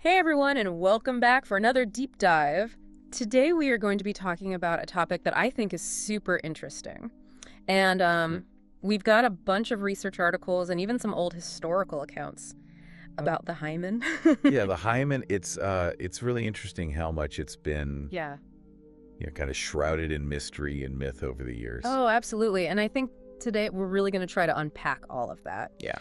Hey everyone, and welcome back for another deep dive. Today we are going to be talking about a topic that I think is super interesting. And we've got a bunch of research articles and even some old historical accounts about the hymen. Yeah, the hymen, it's really interesting how much it's been, Yeah. kind of shrouded in mystery and myth over the years. Oh, absolutely. And I think today we're really going to try to unpack all of that. Yeah.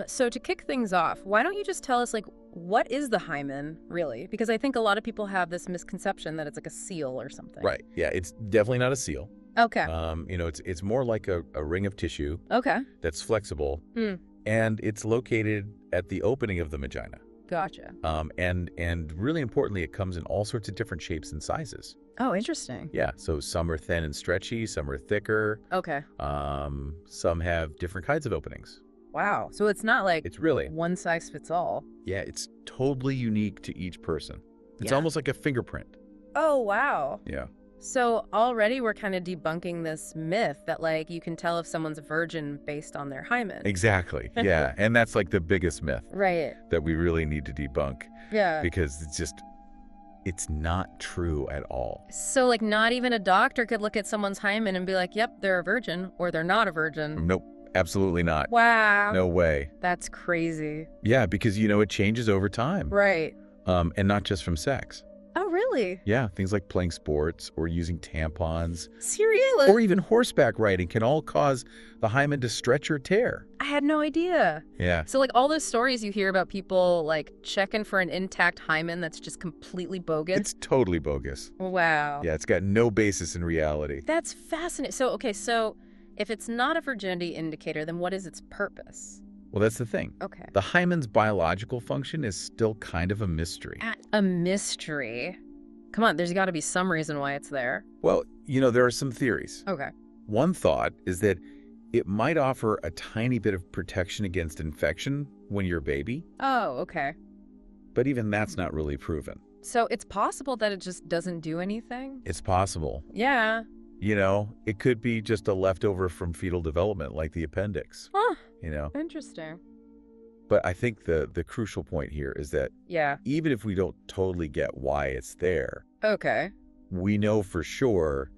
So to kick things off, why don't you just tell us, what is the hymen, really? Because I think a lot of people have this misconception that it's like a seal or something. Right. Yeah, it's definitely not a seal. Okay. It's more like a ring of tissue Okay. that's flexible, Hmm. and it's located at the opening of the vagina. Gotcha. And really importantly, it comes in all sorts of different shapes and sizes. Oh, interesting. Yeah, so some are thin and stretchy, some are thicker. Okay. Some have different kinds of openings. Wow. So it's not like It's really, one size fits all. yeah, it's totally unique to each person. It's Yeah. almost like a fingerprint. Oh, wow. Yeah. So already we're kind of debunking this myth that you can tell if someone's a virgin based on their hymen. Exactly. Yeah. And that's like the biggest myth Right. that we really need to debunk, Yeah. because it's not true at all. So not even a doctor could look at someone's hymen and be like, yep, they're a virgin or they're not a virgin. Nope. Absolutely not. Wow. No way. That's crazy. Yeah, because it changes over time. Right. And not just from sex. Oh, really? Yeah, things like playing sports or using tampons Seriously? or even horseback riding can all cause the hymen to stretch or tear. I had no idea. Yeah. So all those stories you hear about people checking for an intact hymen that's just completely bogus. It's totally bogus. Wow. Yeah, it's got no basis in reality. That's fascinating. So if it's not a virginity indicator, then what is its purpose? Well, that's the thing. Okay. The hymen's biological function is still kind of a mystery. A mystery. Come on, there's got to be some reason why it's there. Well, there are some theories. Okay. One thought is that it might offer a tiny bit of protection against infection when you're a baby, Oh, okay. but even that's not really proven. So it's possible that it just doesn't do anything? It's possible. Yeah. It could be just a leftover from fetal development, like the appendix, Huh. But Interesting. I think the crucial point here is that Yeah. even if we don't totally get why it's there, Okay. we know for sure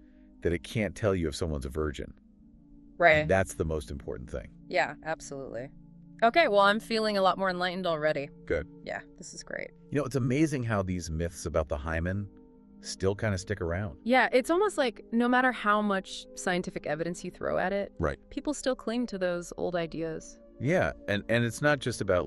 that it can't tell you if someone's a virgin. Right. And that's the most important thing. Yeah, absolutely. Okay, well, I'm feeling a lot more enlightened already. Good. Yeah, this is great. It's amazing how these myths about the hymen still kind of stick around. Yeah, it's almost like no matter how much scientific evidence you throw at it, Right. people still cling to those old ideas. Yeah, and it's not just about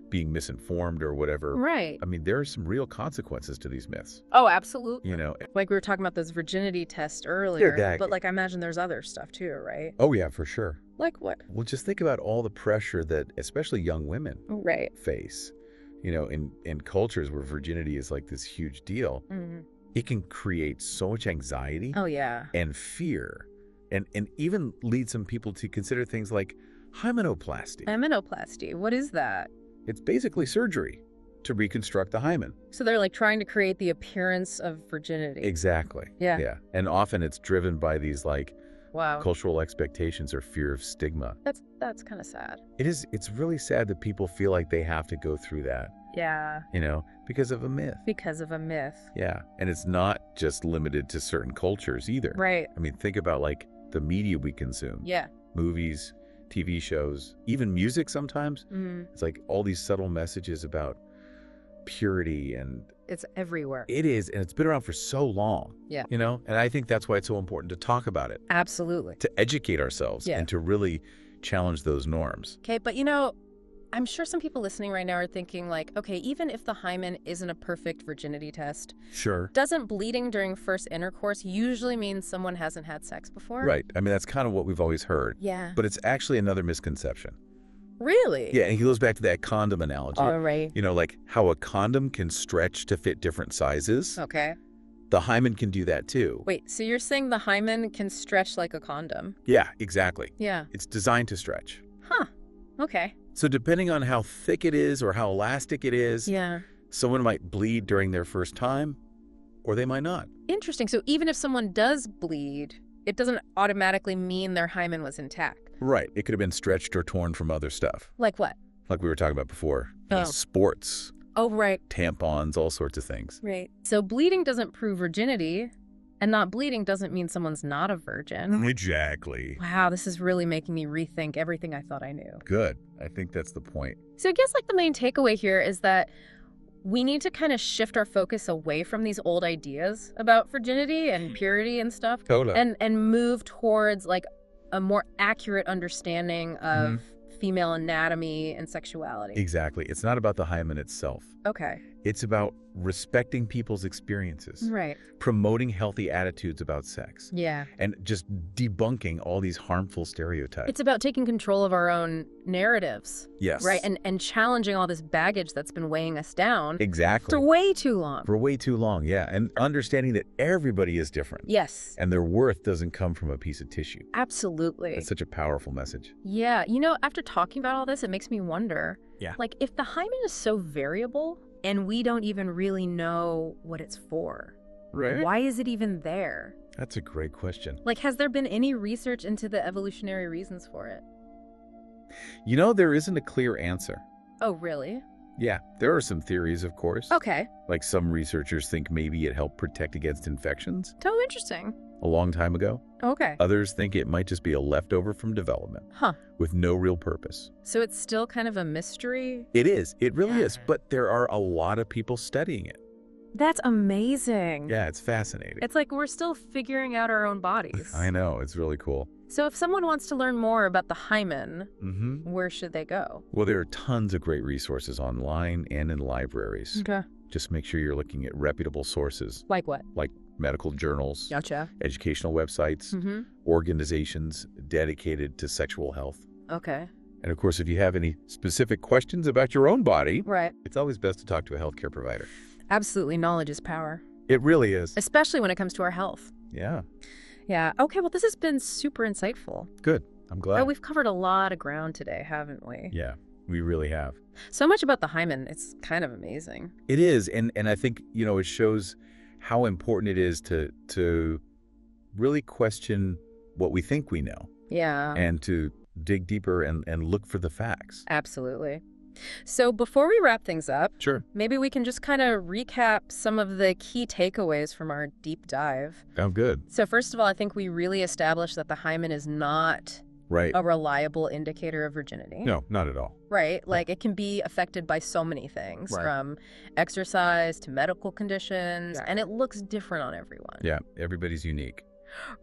being misinformed or whatever. Right. I mean, there are some real consequences to these myths. Oh, absolutely. You know. Like we were talking about this virginity test earlier, Exactly. but I imagine there's other stuff too, right? Oh yeah, for sure. Like what? Well, just think about all the pressure that especially young women Right. face. In cultures where virginity is like this huge deal, Hmm. it can create so much anxiety Oh, yeah. and fear, and even lead some people to consider things like hymenoplasty. Hymenoplasty. What is that? It's basically surgery to reconstruct the hymen. So they're trying to create the appearance of virginity. Exactly. Yeah. Yeah. And often it's driven by these Wow. cultural expectations or fear of stigma. That's kind of sad. It's really sad that people feel like they have to go through that, Yeah. because of a myth. Because of a myth. Yeah. And it's not just limited to certain cultures either. Right. I mean, think about the media we consume. Yeah. Movies, TV shows, even music sometimes. Mm. It's like all these subtle messages about purity, and It's everywhere. it is, and it's been around for so long. Yeah. And I think that's why it's so important to talk about it, Absolutely. to educate ourselves, Yeah. and to really challenge those norms. Okay, but I'm sure some people listening right now are thinking okay, even if the hymen isn't a perfect virginity test, Sure. doesn't bleeding during first intercourse usually mean someone hasn't had sex before? Right. I mean, that's kind of what we've always heard. Yeah. But it's actually another misconception. Really? Yeah, and he goes back to that condom analogy. All right. Like how a condom can stretch to fit different sizes. Okay. The hymen can do that too. Wait, so you're saying the hymen can stretch like a condom? Yeah, exactly. Yeah. It's designed to stretch. Huh. Okay. So depending on how thick it is or how elastic it is, Yeah. someone might bleed during their first time, or they might not. Interesting. So even if someone does bleed, it doesn't automatically mean their hymen was intact. Right. It could have been stretched or torn from other stuff. Like what? Like we were talking about before. Oh. Sports, Oh, right. tampons, all sorts of things. Right. So bleeding doesn't prove virginity, and not bleeding doesn't mean someone's not a virgin. Exactly. Wow, this is really making me rethink everything I thought I knew. Good. I think that's the point. So I guess like the main takeaway here is that we need to kind of shift our focus away from these old ideas about virginity and purity and stuff. Totally. And move towards like a more accurate understanding of female anatomy and sexuality. Exactly. It's not about the hymen itself. Okay. It's about respecting people's experiences, Right. promoting healthy attitudes about sex, Yeah. and just debunking all these harmful stereotypes. It's about taking control of our own narratives. Yes. Right. And challenging all this baggage that's been weighing us down Exactly. for way too long. For way too long, yeah. And understanding that everybody is different. Yes. And their worth doesn't come from a piece of tissue. Absolutely. That's such a powerful message. Yeah. After talking about all this, it makes me wonder, like, if the hymen is so variable and we don't even really know what it's for, Right. why is it even there? That's a great question. Like, has there been any research into the evolutionary reasons for it? There isn't a clear answer. Oh, really? Yeah, there are some theories, of course. Okay. Like some researchers think maybe it helped protect against infections So interesting. a long time ago. Okay. Others think it might just be a leftover from development Huh. with no real purpose. So it's still kind of a mystery? It is. It really is. But there are a lot of people studying it. That's amazing. Yeah, it's fascinating. It's like we're still figuring out our own bodies. I know. It's really cool. So if someone wants to learn more about the hymen, where should they go? Well, there are tons of great resources online and in libraries. Okay. Just make sure you're looking at reputable sources Like what? like medical journals, Gotcha. educational websites, organizations dedicated to sexual health. Okay. And of course, if you have any specific questions about your own body, Right. it's always best to talk to a healthcare provider. Absolutely. Knowledge is power, It really is. especially when it comes to our health. Yeah. Yeah. Okay. Well, this has been super insightful. Good. I'm glad. Oh, we've covered a lot of ground today, haven't we? Yeah, we really have. So much about the hymen. It's kind of amazing. It is. And I think, it shows how important it is to really question what we think we know Yeah. and to dig deeper and look for the facts. Absolutely. So before we wrap things up, Sure. maybe we can just kind of recap some of the key takeaways from our deep dive. Oh, good. So first of all, I think we really established that the hymen is not Right. a reliable indicator of virginity. No, not at all. Right? Like it can be affected by so many things, Right. from exercise to medical conditions, Yeah. and it looks different on everyone. Yeah, everybody's unique.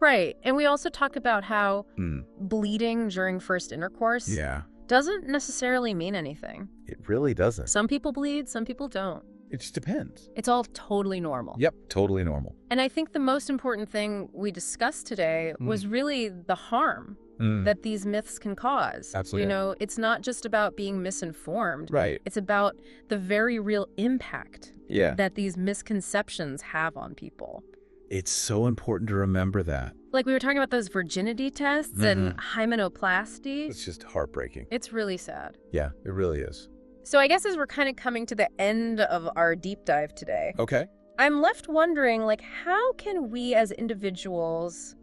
Right. And we also talk about how Mm. bleeding during first intercourse Yeah, doesn't necessarily mean anything. it really doesn't. Some people bleed, some people don't. It just depends. It's all totally normal. Yep, totally normal. And I think the most important thing we discussed today was really the harm that these myths can cause. Absolutely. It's not just about being misinformed. Right. It's about the very real impact Yeah. that these misconceptions have on people. It's so important to remember that. Like we were talking about those virginity tests and hymenoplasty. It's just heartbreaking. It's really sad. Yeah, it really is. So I guess as we're kind of coming to the end of our deep dive today, Okay. I'm left wondering, like, how can we as individuals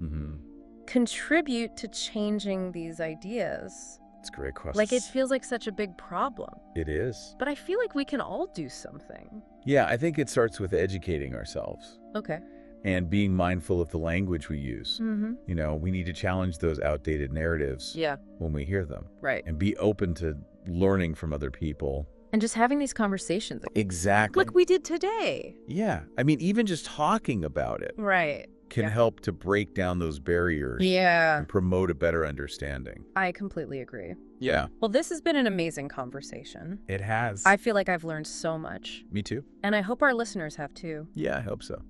contribute to changing these ideas? It's a great question. Like, it feels like such a big problem, It is. but I feel like we can all do something. Yeah, I think it starts with educating ourselves Okay. and being mindful of the language we use. We need to challenge those outdated narratives Yeah, when we hear them right. and be open to learning from other people. And just having these conversations, Exactly. like we did today. Yeah. I mean, even just talking about it Right. can help to break down those barriers Yeah, and promote a better understanding. I completely agree. Yeah, Well, this has been an amazing conversation. it has. I feel like I've learned so much, Me too. and I hope our listeners have too. Yeah, I hope so.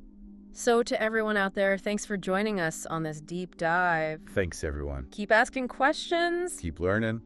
So to everyone out there, thanks for joining us on this deep dive. Thanks, everyone. Keep asking questions. Keep learning.